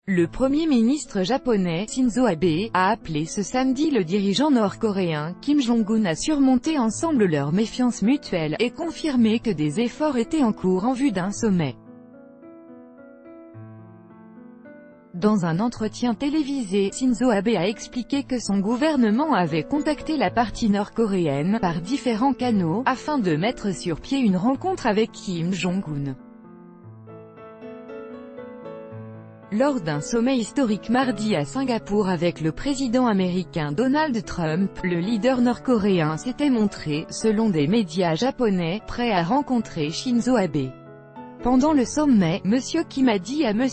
Le Premier ministre japonais, Shinzo Abe, a appelé ce samedi le dirigeant nord-coréen, Kim Jong-un, à surmonter ensemble leur méfiance mutuelle, et confirmé que des efforts étaient en cours en vue d'un sommet. Dans un entretien télévisé, Shinzo Abe a expliqué que son gouvernement avait contacté la partie nord-coréenne, par différents canaux, afin de mettre sur pied une rencontre avec Kim Jong-un. Lors d'un sommet historique mardi à Singapour avec le président américain Donald Trump, le leader nord-coréen s'était montré, selon des médias japonais, prêt à rencontrer Shinzo Abe. Pendant le sommet, M. Kim a dit à M.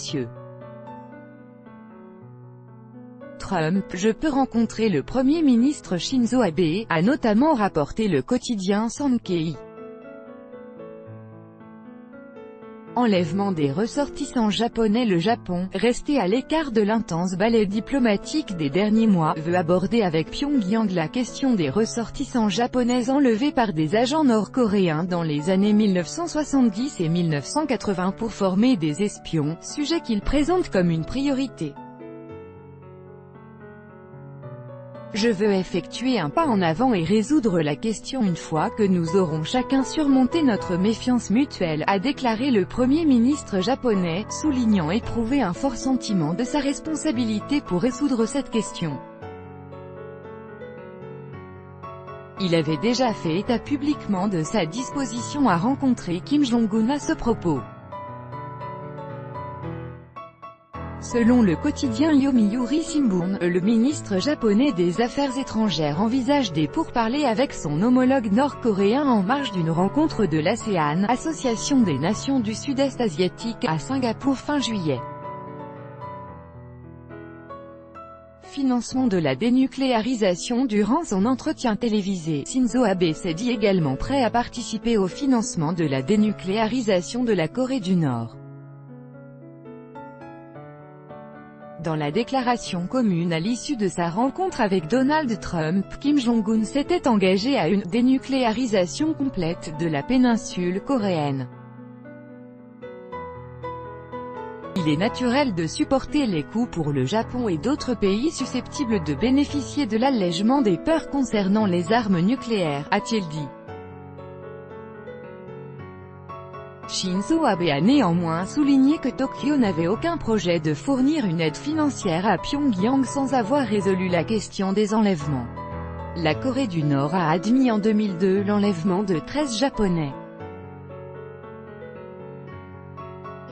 Trump, « Je peux rencontrer le Premier ministre Shinzo Abe », a notamment rapporté le quotidien Sankei. Enlèvement des ressortissants japonais. Le Japon, resté à l'écart de l'intense balai diplomatique des derniers mois, veut aborder avec Pyongyang la question des ressortissants japonais enlevés par des agents nord-coréens dans les années 1970 et 1980 pour former des espions, sujet qu'il présente comme une priorité. Je veux effectuer un pas en avant et résoudre la question une fois que nous aurons chacun surmonté notre méfiance mutuelle, a déclaré le Premier ministre japonais, soulignant éprouver un fort sentiment de sa responsabilité pour résoudre cette question. Il avait déjà fait état publiquement de sa disposition à rencontrer Kim Jong-un à ce propos. Selon le quotidien Yomiuri Shimbun, le ministre japonais des Affaires étrangères envisage des pourparlers avec son homologue nord-coréen en marge d'une rencontre de l'ASEAN, Association des Nations du Sud-Est asiatique, à Singapour fin juillet. Financement de la dénucléarisation. Durant son entretien télévisé, Shinzo Abe s'est dit également prêt à participer au financement de la dénucléarisation de la Corée du Nord. Dans la déclaration commune à l'issue de sa rencontre avec Donald Trump, Kim Jong-un s'était engagé à une « dénucléarisation complète » de la péninsule coréenne. Il est naturel de supporter les coûts pour le Japon et d'autres pays susceptibles de bénéficier de l'allègement des peurs concernant les armes nucléaires, a-t-il dit. Shinzo Abe a néanmoins souligné que Tokyo n'avait aucun projet de fournir une aide financière à Pyongyang sans avoir résolu la question des enlèvements. La Corée du Nord a admis en 2002 l'enlèvement de 13 Japonais.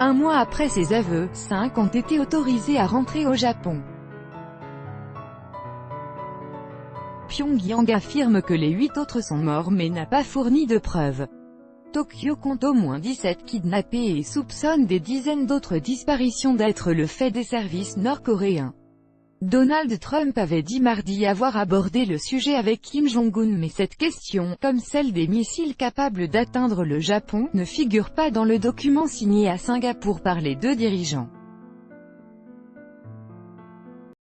Un mois après ces aveux, 5 ont été autorisés à rentrer au Japon. Pyongyang affirme que les 8 autres sont morts mais n'a pas fourni de preuves. Tokyo compte au moins 17 kidnappés et soupçonne des dizaines d'autres disparitions d'être le fait des services nord-coréens. Donald Trump avait dit mardi avoir abordé le sujet avec Kim Jong-un, mais cette question, comme celle des missiles capables d'atteindre le Japon, ne figure pas dans le document signé à Singapour par les deux dirigeants.